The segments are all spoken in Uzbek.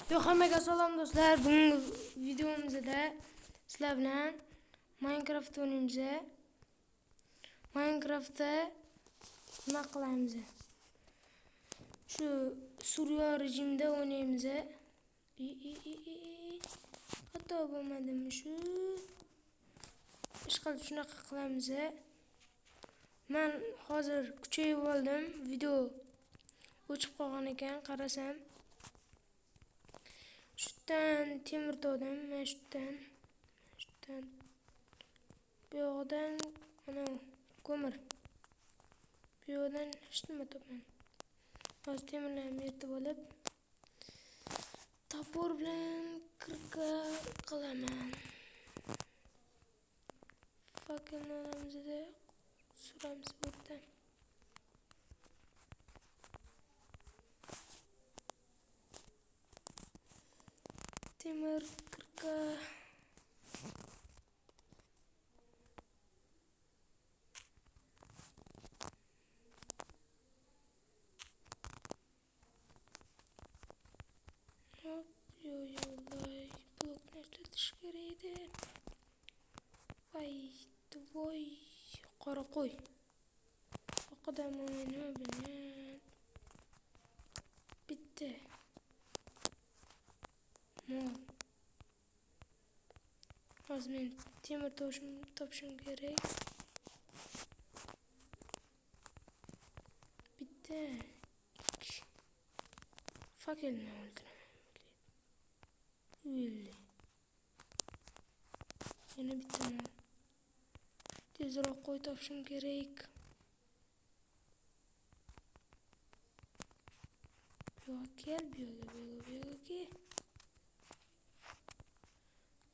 Yo, hammaga salom do'stlar. Bugungi videomizda sizlar bilan Minecraft o'ynaymiz. Minecraftda nima qilamiz? Shu Suriya rejimida o'ynaymiz. Xato bo'lmadimi shu? Ishqilib shunaqa qilamiz. Men hozir kuchayib oldim. Video o'chib qolgan ekan, qarasam. Şuradan temir to'dim, mana şuradan. Bu yoqdan ana ko'mir. Bu yoqdan hech nima topmadim. Hozir temirlarni yetib olib, topor bilan kirka qilaman. Fakelni olamizda suramiz bu yerdan. Temir kirka. Yo'lay blokni ishlatish kerak edi. Voy, qora qo'y. Oqadam o'yini bilan bitta. Hozir men temir topishim kerak. Bitta. Fakelni o'ldiraman. Yana bitta mol. Tezroq qo'y topishim kerak. Kel bu yoqqa.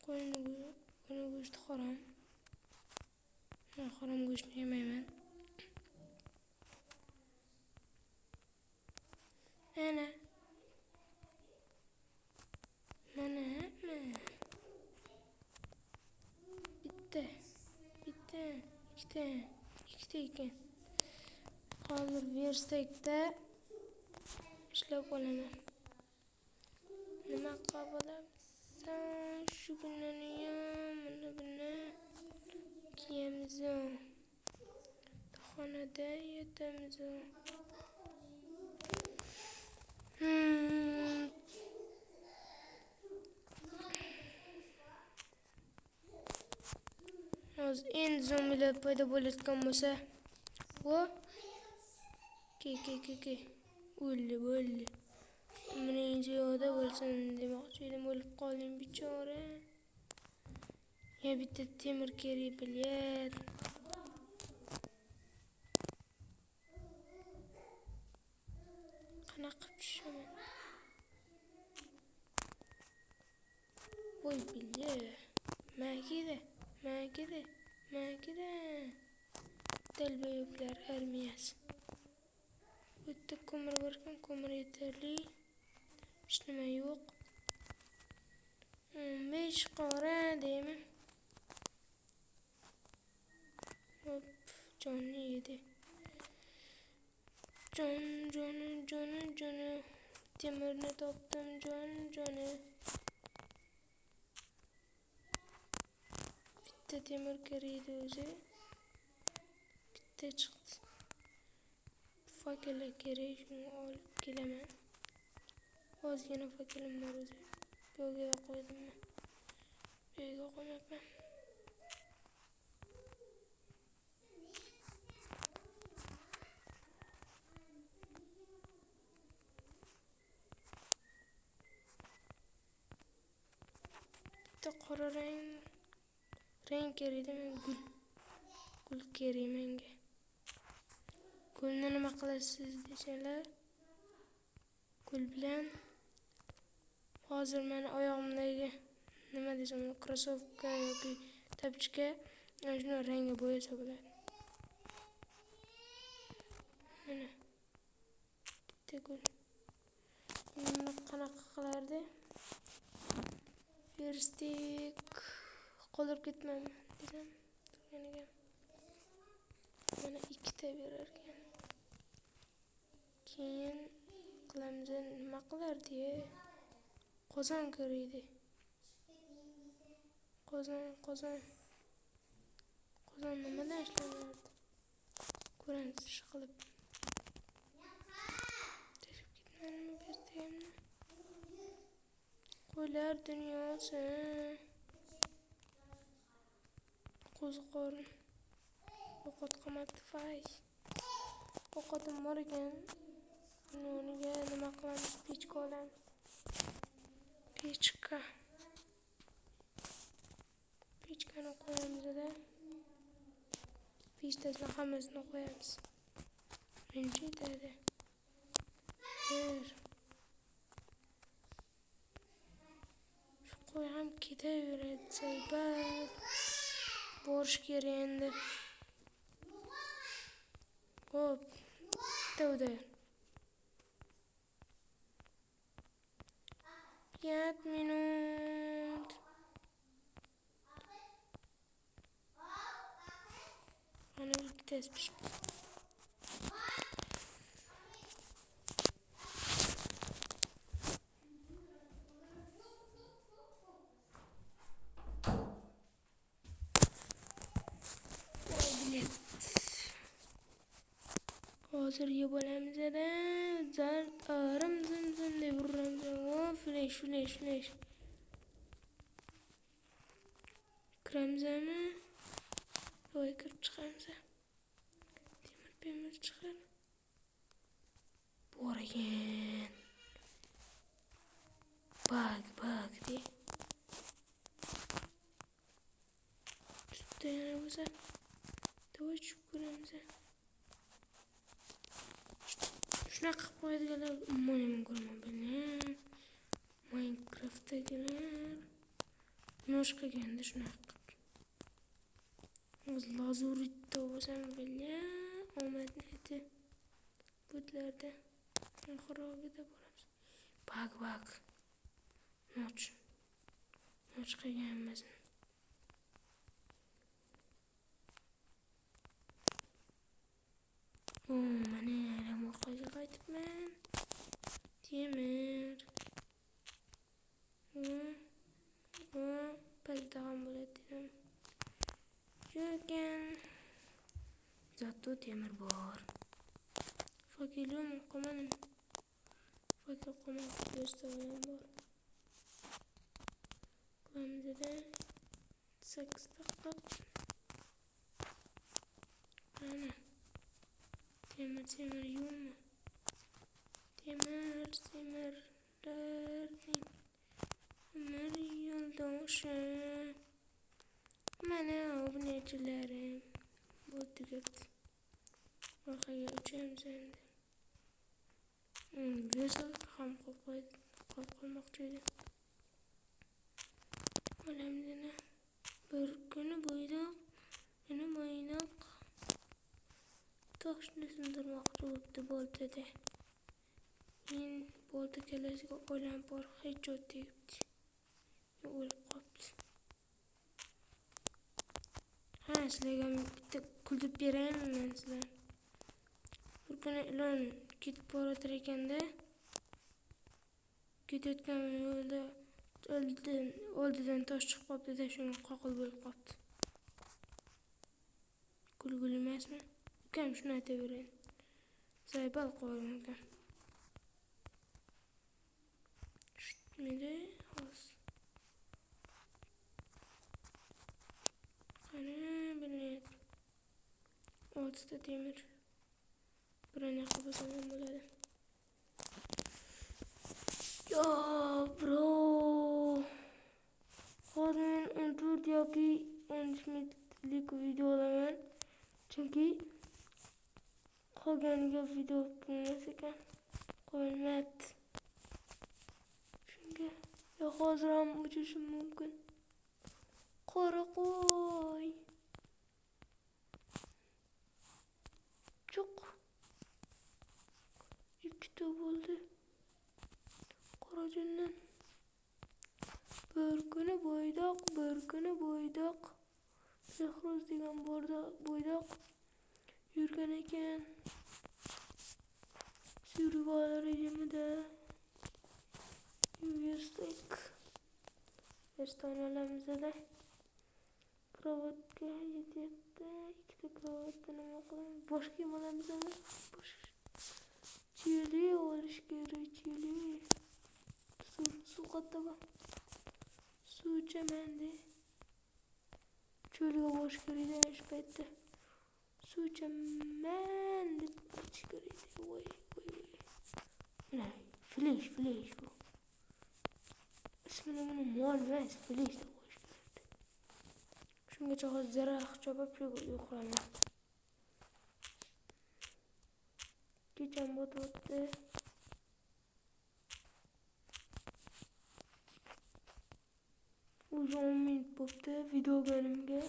Qo'yni go'shti harom. Men harom go'shtni yemayman. Mana. Ikkita ekan. Hozir verstakda ishlab olaman. Nima qilib shu kunani ham buni kiyamiz. Xonada yotamiz. Hozir endi zombilar paydo bo'layotgan bo'lsa, ke. O'ldi. Mening joyda bo'lsin demoqchi edim, o'lib qoldim bechora. Ya bitta temir kerak bilyat. Qanaqa tushaman? Voy bilya. Magida. Dalbayoblar armiyasi. Bu yerda ko'mir bor ekan, ko'mir yetarli. Hech nima yo'q. 15 qora deyman. Hop, jonni yedi. Joni. Temirni topdim, joni. Bitta temir kerak edi o'zi. Bitta chiqdi. Fakellar kerak, shuni olib kelaman. Ozgina fakelim bor o'zi. Bu yerga qo'ydimmi? Bu yerga qo'ymayapman. Bitta qora rang kerak edi, gul kerak menga. Gulni nima qilasiz desanglar, gul bilan hozir meni oyog'imdagi nima desam, krossovka yoki tapchka shuni rangga bo'yasa bo'ladi. Mana bitta gul. Buni qanaqa qilardi? Verstik qoldirib ketmayman desam, turganiga. Mana ikkita berar ekan. Keyin qilamiz, nima qilardi? qozon kiriydi. Qozon nimadan ishlanardi? Ko'ramiz ish qilib. Tashib ketmanmi bertayimni? Qo'ylar dunyosi. Qo'ziqorin. Ovqat qimmat fay. Ovqatim bor ekan. Noniga nima qilamiz? Pechka olamiz. Pechkani qo'yamiz-da. Pechtasini hammasini qo'yamiz. Birinchi aytadi. Shu qo'y ham ketaveradi, saybat. Borish kerak endi. Xo'p, bitta 5 minut. Ana bittasi pishib. Hozir yeb olamiz-da. Zart arim zim deb uramiz. Flash. Kiramizmi? Voy, kirib chiqamiz. Temir chiqar. Bor ekan. Bak de. Tutda yana bo'lsa. To'y tushib ko'ramiz. Shunaqa qilib qo'yadiganlar umuman ko'rmadim. Minecraftdagilar nosh qilganda shunaqa qilib. O'z lazuritda bo'lsam bilya, omadni eti. Budlarda xirogida bo'lamiz. Bak. Noch qilganmiz. Mana ramoqaga qaytibman. Temir. Palta ham bo'ladi dedim. Jo'kan. Zato temir bor. Fakilim qo'manim. Fakir qo'man do'stlarim bor. Qo'mda 8 daqiqa. Ana. Temir yumma. Temir yo'ldoshi. Mana obunachilarim. Bu tugat. Orqaga uchamiz endi. Vazir ham qolmoqchi edi. Olamdina bir kuni bo'ydoq, toshni sindirmoqchi bo'libdi boltada. Men bolta kalasiga o'ylanib bor, hech joy tegibdi. O'lib qolibdi. Sizlarga bitta kuldirib beraymi men sizlar? Bir kuni ilon ketib boratar ekanda, ketayotgan yo'lda oldidan tosh chiqib qolibdi-da, shunga qoqil bo'lib qolibdi. Kulguli emasmi? Ukam shuni aytaveradi. Saybal qo'ygan ukam. Shutmidi, xolos. Qani bilmaydi. 6 ta temir. Birani qilsam ham bo'ladi. Yo, bro. Hozir 14 yoki 13 minutlik video olaman. Chunki qolganiga video bo'lmas ekan. Qo'yilmayapti. Shunga hozir ham uchishim mumkin. Qora qo'y. Chuq. 2 ta bo'ldi. Qora jindan. Bir kuni bo'ydoq. Zehruz degan bo'ydoq yurgan ekan. Survival rejimida yursak. Reston olamizda. Kravatga yetyapti. Ikkita kravatni nima qilamiz? Bosh kiyim olamizda. Chili olish kerak, chili. Suv qatta bor. Suv ichaman de. Cho'lga bosh kerak shu paytda. Suv ichaman deb ichish kerak. Voy. Flash bu. Ismini buni mol emas, flash deb qo'yish kerak. Shungacha hozir zarax chopib shu yo'qlaman. Kecham bo'tibdi. O'zi 10 minut bo'pti video ko'rganimga.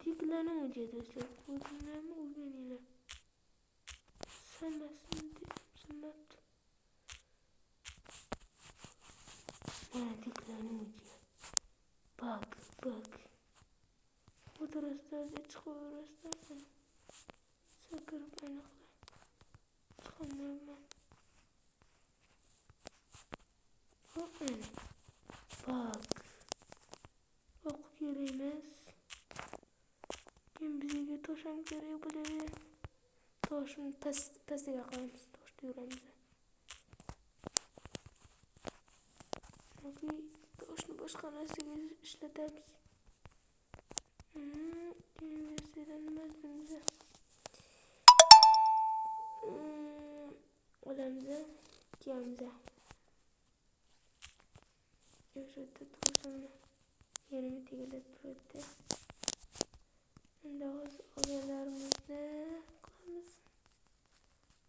Tiklarni o'zi do'stlar, ko'zinglarni o'rganinglar. Sanmasin deb sanmabdi. Tiklarni o'zi. Bak. Fotoğraflarda çıkıyorlar. Sakırıp ayaklar. Çıkamıyorum ben. Bak. Ok gereğimiz. Ben bize taşan gereği böyle. Taşın pesti yakalımız. Taş diyorum bize. Taşını başka nasıl işletiriz? Üniversiteden olamıza, kiyamize. Yaşadı tursana. Yerimi tegelet turdu. Unda olaylarımızı kılımız.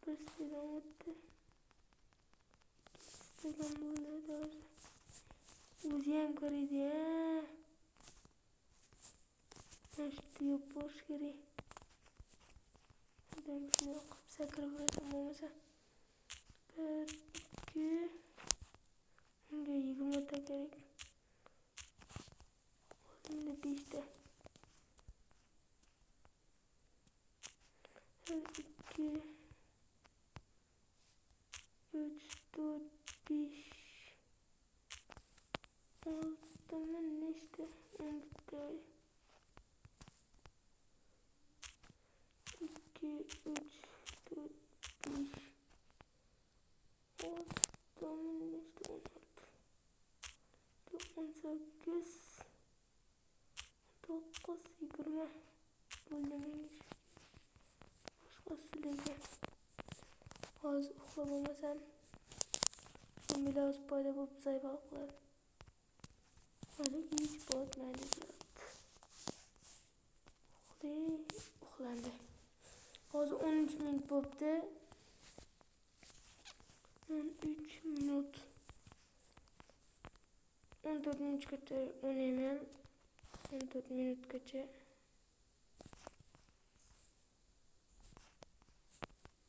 Bir stilem öttü. Stilem burada da. Uzayam karıydı ya. Işte yapış gerek. Ben şunu okuyup sakırıp bıraksam olmasa. 1, 2. Önce 20 ata gerek. Şimdi 5'te. 1, 2, 3, 4, 5. 6 mı işte? 14. 2, 3, 4, 5. 6 mı işte? 18. 9, 20. Bölümün başkasıyla. Az uxlamamasam. Şimdi biraz payda bulup sayfaklar. Hadi hiç bozmaydı. Uxlandı. Hozir 13 minut bo'pti. 13 minut. 14 minutgacha o'ynayman. 14 minutgacha.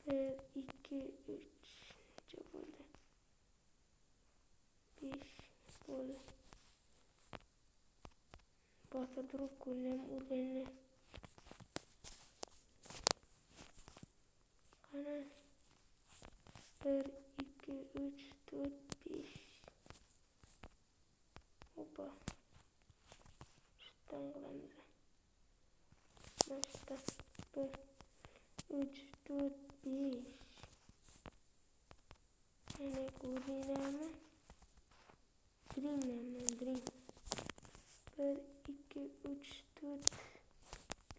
1, 2, 3 necha bo'ldi? 5 bo'ldi. Batırtırıp koyayım urganini. Qani 1, 2, 3, 4, 5. Hoppa. Şuradan qilamiz. Mana shundan 1, 3, 4, 5. Mana ko'ringlarmi? Diring. 1, 2, 3, 4,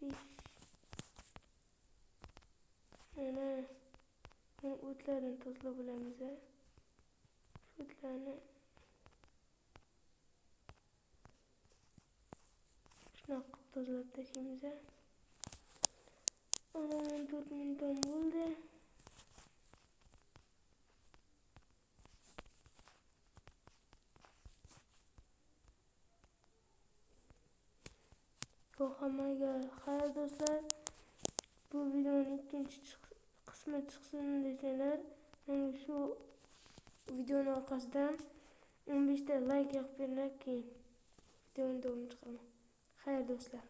5. Mana bunu o'tlardan tozalab olamiz. Shu o'tlarni shunaqa qilib tozalab tashlaymiz. Ana 14 minutdan bo'ldi. Hammaga xayr do'stlar. Bu videoning ikkinchi qismi chiqsin desalar, shu videoning orqasidan 15 ta like yoqib beringlar, keyin videoni davom etiraman. Xayr do'stlar.